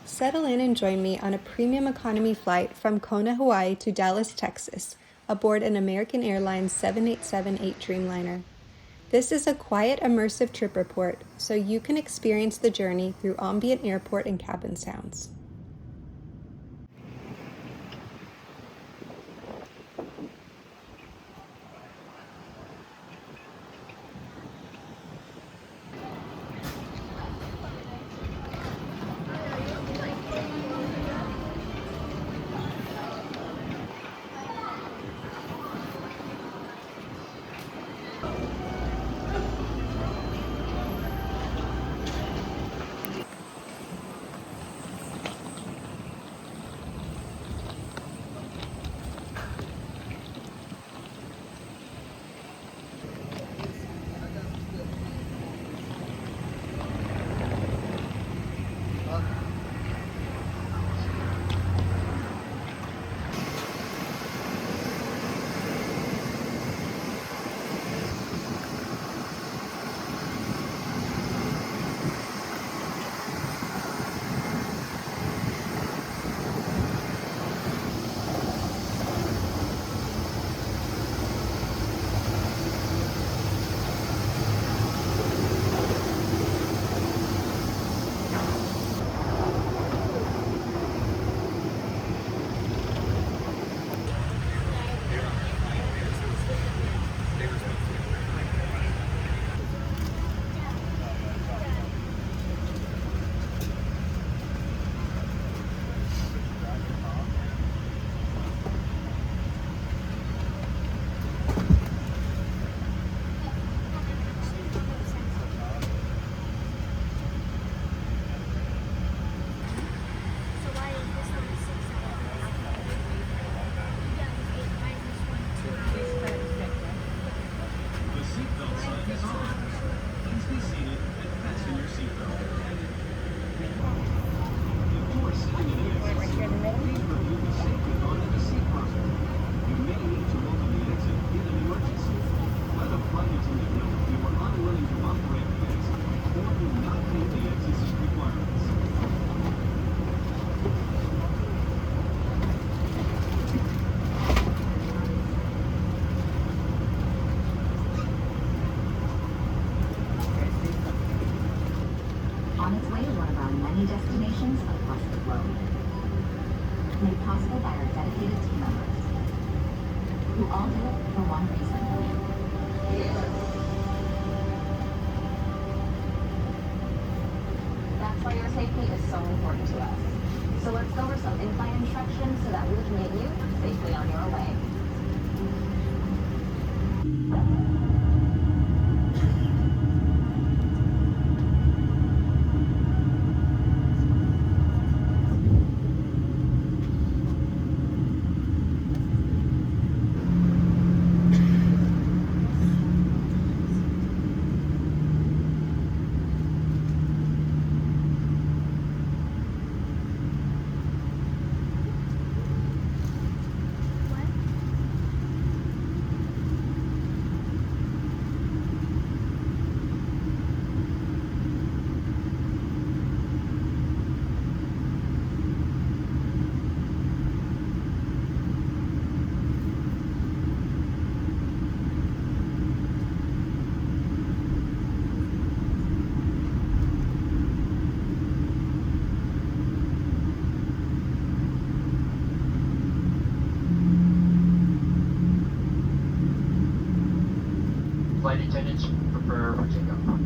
Settle in and join me on a premium economy flight from Kona, Hawaii to Dallas, Texas, aboard an American Airlines 7878 Dreamliner. This is a quiet, immersive trip report, so you can experience the journey through ambient airport and cabin sounds. On its way to one of our many destinations across the globe. Made possible by our dedicated team members, who all do it for one reason. That's why your safety is so important to us. So let's go over some in-flight instructions so that we can get you safely on your way. Flight attendants, prepare for takeoff.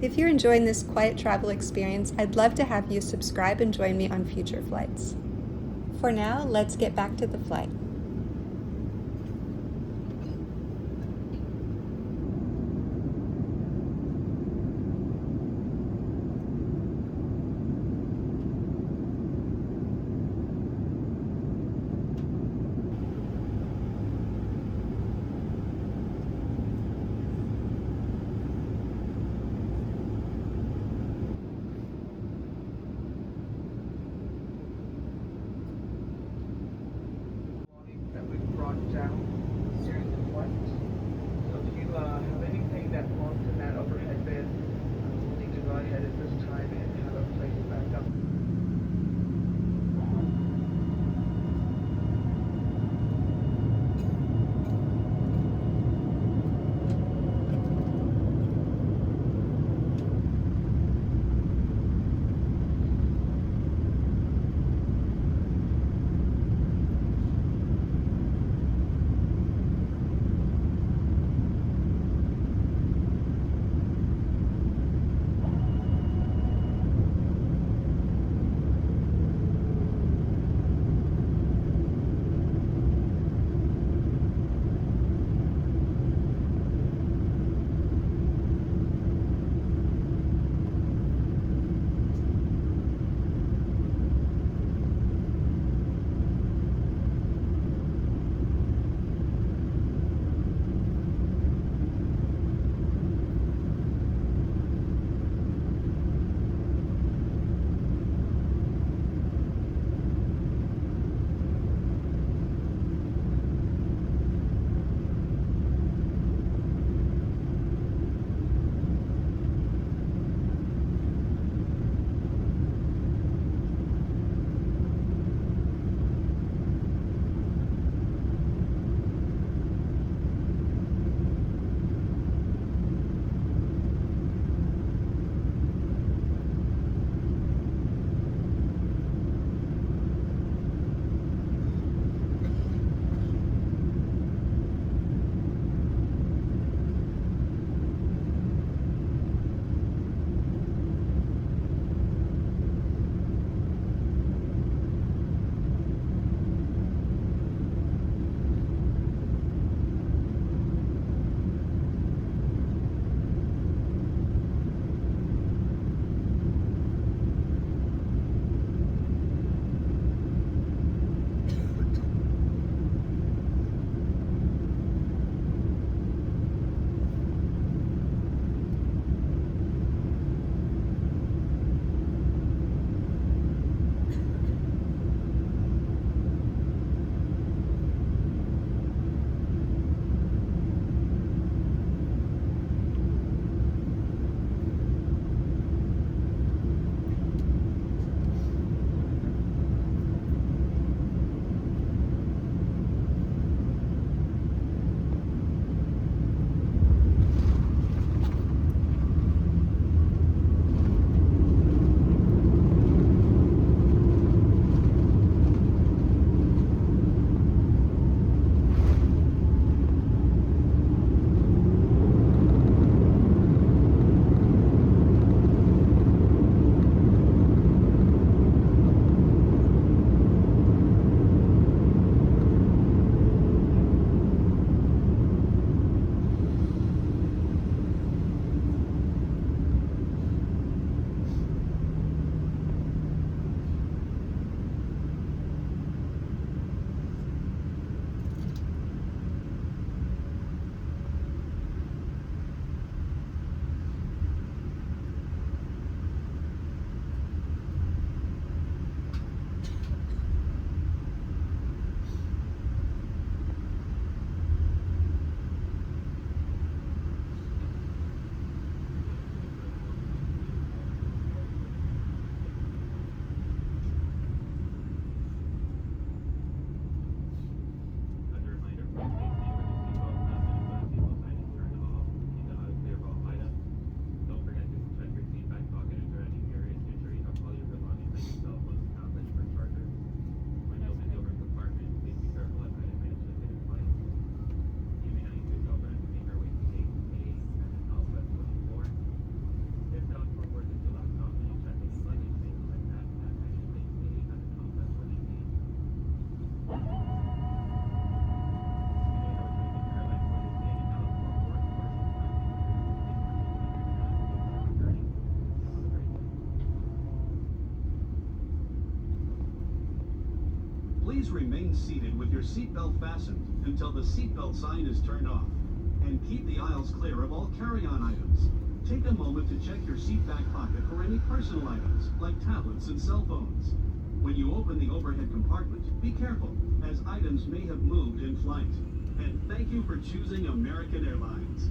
If you're enjoying this quiet travel experience, I'd love to have you subscribe and join me on future flights. For now, let's get back to the flight. Please remain seated with your seatbelt fastened until the seatbelt sign is turned off. And keep the aisles clear of all carry-on items. Take a moment to check your seat back pocket for any personal items, like tablets and cell phones. When you open the overhead compartment, be careful, as items may have moved in flight. And thank you for choosing American Airlines.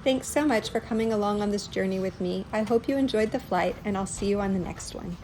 Thanks so much for coming along on this journey with me. I hope you enjoyed the flight, and I'll see you on the next one.